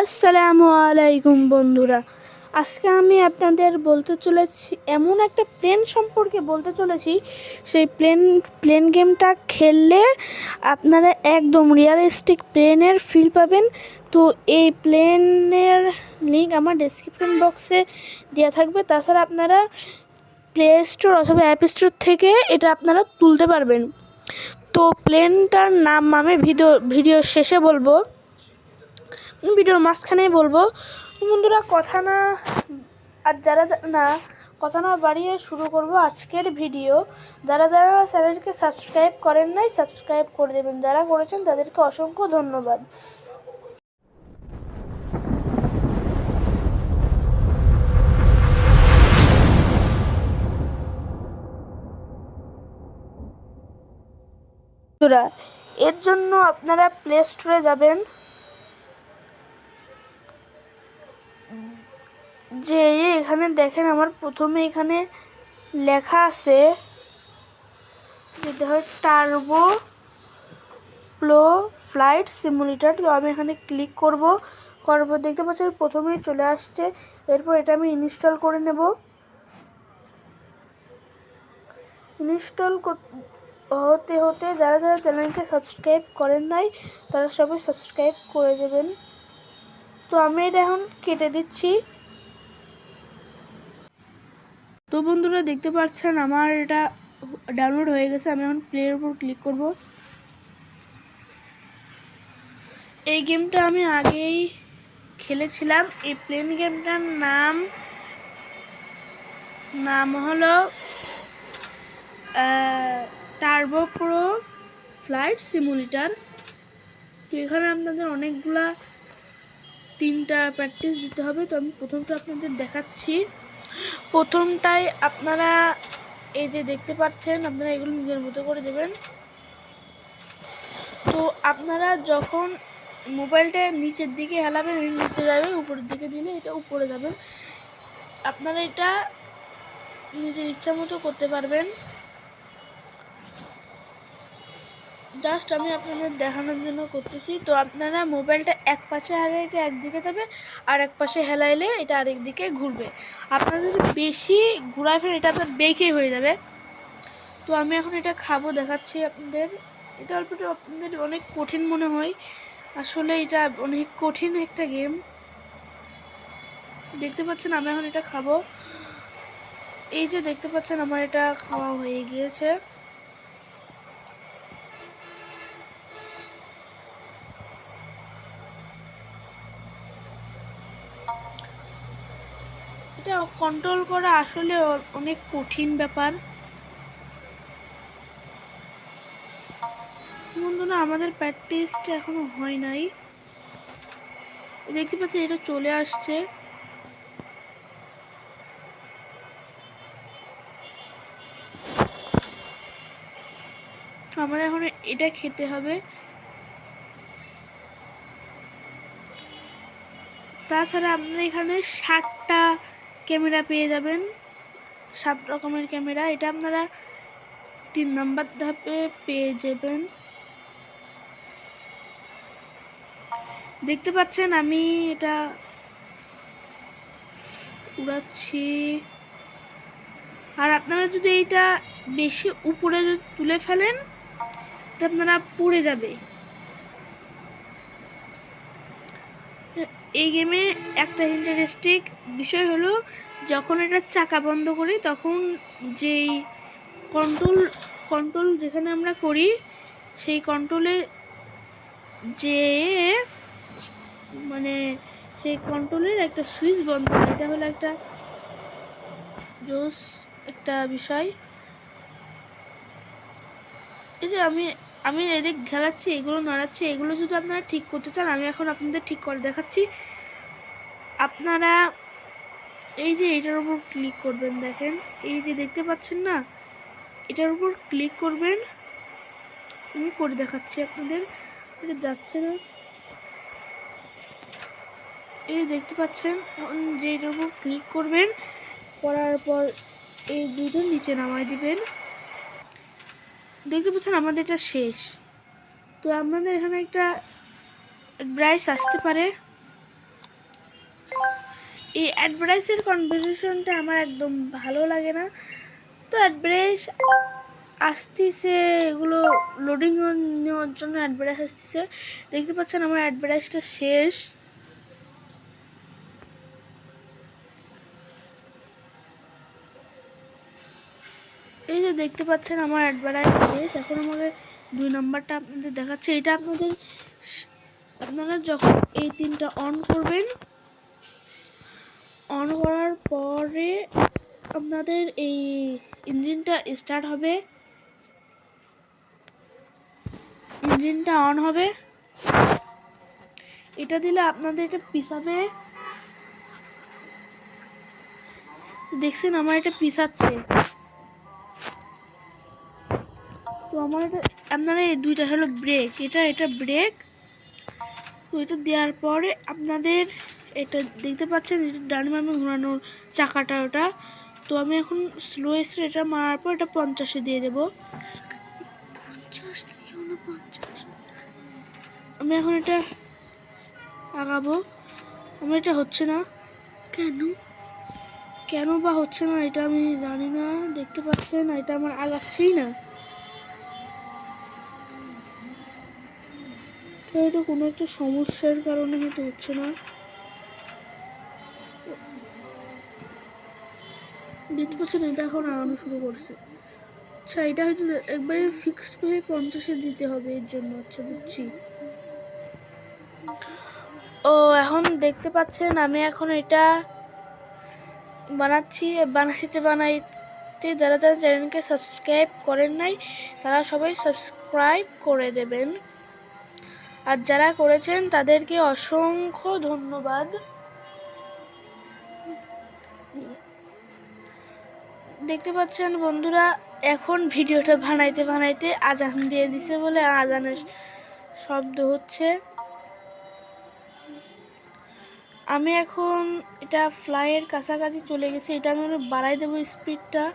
আসসালামু আলাইকুম বন্ধুরা, আজকে আমি আপনাদের বলতে চলেছি এমন একটা প্লেন সম্পর্কে বলতে চলেছি। সেই প্লেন গেমটা খেললে আপনারা একদম রিয়েলিস্টিক প্লেনের ফিল পাবেন। তো এই প্লেনের লিঙ্ক আমার ডেসক্রিপশন বক্সে দেওয়া থাকবে। তাছাড়া আপনারা প্লে স্টোর অথবা অ্যাপ স্টোর থেকে এটা আপনারা তুলতে পারবেন। তো প্লেনটার নাম আমি ভিডিও শেষে বলবো, ভিডিওর মাঝখানেই বলবো। বন্ধুরা কথা না বাড়িয়ে শুরু করব আজকের ভিডিও। যারা চ্যানেলকে সাবস্ক্রাইব করেন নাই, সাবস্ক্রাইব করে দেবেন। যারা করেছেন তাদেরকে অসংখ্য ধন্যবাদ। বন্ধুরা, এর জন্য আপনারা প্লে স্টোরে যাবেন, যে এখানে দেখেন আমার প্রথমে এখানে লেখা আছে যেটা হয় টার্বো ফ্লো ফ্লাইট সিমুলেটর। তো আমি এখানে ক্লিক করব, দেখতে পাচ্ছি প্রথমেই চলে আসছে। এরপর এটা আমি ইনস্টল করে নেব। ইনস্টল হতে হতে যারা চ্যানেলকে সাবস্ক্রাইব করেন নাই তারা সবাই সাবস্ক্রাইব করে দেবেন। তো আমি এটা এখন কেটে দিচ্ছি। তো বন্ধুরা, দেখতে পাচ্ছেন আমার এটা ডাউনলোড হয়ে গেছে। আমি এখন প্লের উপর ক্লিক করব। এই গেমটা আমি আগেই খেলেছিলাম। এই প্লেন গেমটার নাম হলো টার্বো প্রো ফ্লাইট সিমুলেটর। তো এখানে আপনাদের অনেকগুলা 3টা প্র্যাকটিস দিতে হবে। তো আমি প্রথমটা আপনাদের দেখাচ্ছি। প্রথমটায় আপনারা এই যে দেখতে পাচ্ছেন, আপনারা এগুলো নিজের মতো করে দেবেন। তো আপনারা যখন মোবাইলটা নিচের দিকে হেলাবেন, নিচে যাবে, উপরের দিকে দিলে এটা উপরে যাবে। আপনারা এটা নিজের ইচ্ছা মতো করতে পারবেন। জাস্ট আমি আপনাদের দেখানোর জন্য করতেছি। তো আপনারা মোবাইলটা এক পাশে হেলাইলে একদিকে যাবে, আর এক পাশে হেলাইলে এটা আরেক দিকে ঘুরবে। আপনারা যদি বেশি ঘুরায় ফেলেন এটা আপনার বেঁকে হয়ে যাবে। তো আমি এখন এটা খাবো, দেখাচ্ছি আপনাদের। এটা অল্পটা আপনাদের অনেক কঠিন মনে হয়, আসলে এটা অনেক কঠিন একটা গেম। দেখতে পাচ্ছেন আমি এখন এটা খাবো। এই যে দেখতে পাচ্ছেন আমার এটা খাওয়া হয়ে গিয়েছে। এটা কন্ট্রোল করা আসলে অনেক কঠিন ব্যাপার। বন্ধুরা, আমাদের প্র্যাকটিসটা এখনো হয় নাই। দেখতে পাচ্ছি এটা চলে আসছে। আমাদের এখন এটা খেতে হবে। তাছাড়া আপনারা এখানে 7টা ক্যামেরা পেয়ে যাবেন, 7 রকমের ক্যামেরা। এটা আপনারা 3 নাম্বার ধাপে পেয়ে যাবেন। দেখতে পাচ্ছেন আমি এটা উড়াচ্ছি। আর আপনারা যদি এইটা বেশি উপরে যদি তুলে ফেলেন তো আপনারা পুড়ে যাবে। এই গেমে একটা ইন্টারেস্টিং বিষয় হলো, যখন এটা চাকা বন্ধ করি তখন যেই কন্ট্রোল যেখানে আমরা করি সেই কন্ট্রোলে যে মানে সেই কন্ট্রোলের একটা সুইচ বন্ধ করে। এটা হলো একটা জোস একটা বিষয়। এই যে আমি এদিক খেলাচ্ছি, এগুলো নড়াচ্ছি, এগুলো যদি আপনারা ঠিক করতে চান আমি এখন আপনাদের ঠিক করে দেখাচ্ছি। আপনারা এই যে এটার উপর ক্লিক করবেন, দেখেন এই যে দেখতে পাচ্ছেন না, এটার উপর ক্লিক করবেন। আমি করে দেখাচ্ছি আপনাদের, এটা যাচ্ছে না। এই দেখতে পাচ্ছেন যে এটার উপর ক্লিক করবেন, করার পর এই দুটো নিচে নামাই দিবেন। দেখতে পাচ্ছেন আমাদের এটা শেষ। তো আপনাদের এখানে একটা ব্রাইস আসতে পারে, এই অ্যাডভার্টাইজের কনভারসেশনটা আমার একদম ভালো লাগে না। তো অ্যাডভার্টাইজ আসতেছে, এগুলো লোডিং নেওয়ার জন্য অ্যাডভার্টাইজ আসতেছে। দেখতে পাচ্ছেন আমার অ্যাডভার্টাইজটা শেষ। এই যে দেখতে পাচ্ছেন আমার অ্যাডভার্টাইজ শেষ। এখন আমাকে 2 নাম্বারটা আপনাদের দেখাচ্ছে। এটা আপনারা যখন এই 3টা অন করবেন, অন করার পরে আপনাদের এই ইঞ্জিনটা স্টার্ট হবে, ইঞ্জিনটা অন হবে। এটা দিলে আপনাদের এটা পিছাবে। দেখছেন আমার এটা পিছাচ্ছে। তো আমার এটা আপনারা এই 2টা হলো ব্রেক, এটা ব্রেক। তো এটা দেওয়ার পরে আপনাদের এটা দেখতে পাচ্ছেন এটা ডান বামে ঘোরানোর চাকাটা ওটা। তো আমি এখন স্লো এটা মারার পর এটা 50-এ দিয়ে দেবো। আমি এখন এটা আগাবো। আমার এটা হচ্ছে না কেন বা হচ্ছে না, এটা আমি জানি না। দেখতে পাচ্ছেন এটা আমার আগাচ্ছেই না। তো এটা কোনো একটা সমস্যার কারণে হয়তো হচ্ছে না। দেখতে পাচ্ছেন এটা এখন আগানো শুরু করছে। আচ্ছা, এটা হয়তো একবারে ফিক্সড ভাবে 50-এ দিতে হবে এর জন্য। আচ্ছা, বুঝছি। ও এখন দেখতে পাচ্ছেন আমি এখন এটা বানাইতে যারা যারা চ্যানেলকে সাবস্ক্রাইব করেন নাই তারা সবাই সাবস্ক্রাইব করে দেবেন, আর যারা করেছেন তাদেরকে অসংখ্য ধন্যবাদ। দেখতে পাচ্ছেন বন্ধুরা, এখন ভিডিওটা বানাইতে আজান দিয়ে দিছে বলে আজানের শব্দ হচ্ছে। আমি এখন এটা ফ্লাইয়ের কাছাকাছি চলে গেছি। এটা আমি বাড়াই দেবো, স্পিডটা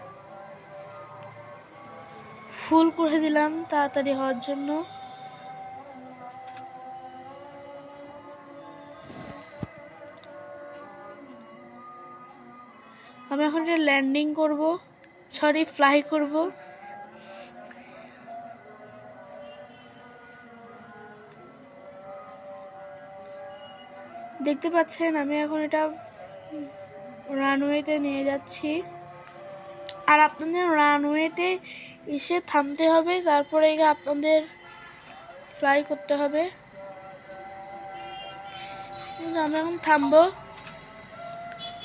ফুল করে দিলাম তাড়াতাড়ি হওয়ার জন্য। আমি এখন এটা ল্যান্ডিং করব, ফ্লাই করব। দেখতে পাচ্ছেন আমি এখন এটা রানওয়েতে নিয়ে যাচ্ছি, আর আপনাদের রানওয়েতে এসে থামতে হবে, তারপরে আপনাদের ফ্লাই করতে হবে। আমি এখন থামবো।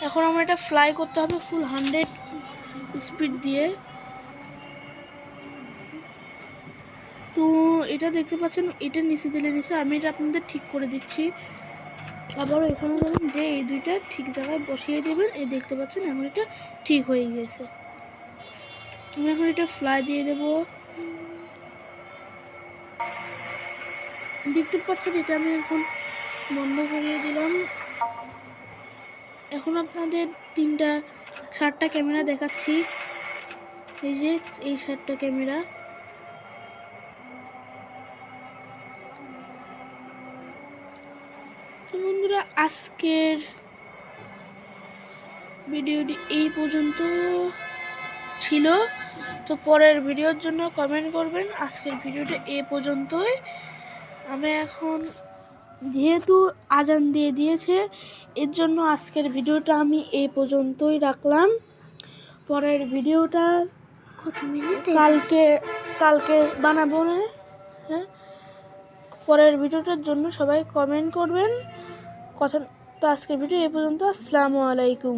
এখন আমার এটা ফ্লাই করতে হবে ফুল 100 স্পিড দিয়ে। তো এটা দেখতে পাচ্ছেন এটা নিচে দিলে নিচে, আমি এটা আপনাদের ঠিক করে দিচ্ছি। আবারও এখানে ধরুন যে এই 2টা ঠিক জায়গায় বসিয়ে দেবেন। এই দেখতে পাচ্ছেন এখন এটা ঠিক হয়ে গেছে। আমি এখন এটা ফ্লাই দিয়ে দেব। দেখতে পাচ্ছেন এটা আমি এখন বন্ধ করে দিলাম। এখন আপনাদের 7টা ক্যামেরা দেখাচ্ছি। এই যে এই 7টা ক্যামেরা। তো বন্ধুরা, আজকের ভিডিওটি এই পর্যন্ত ছিল। তো পরের ভিডিওর জন্য কমেন্ট করবেন। আজকের ভিডিওটা এই পর্যন্তই। আমি এখন যেহেতু আজান দিয়ে দিয়েছে এর জন্য আজকের ভিডিওটা আমি এই পর্যন্তই রাখলাম। পরের ভিডিওটা কালকে বানাবো না। হ্যাঁ, পরের ভিডিওটার জন্য সবাই কমেন্ট করবেন। তো আজকের ভিডিও এই পর্যন্ত। আসসালামু আলাইকুম।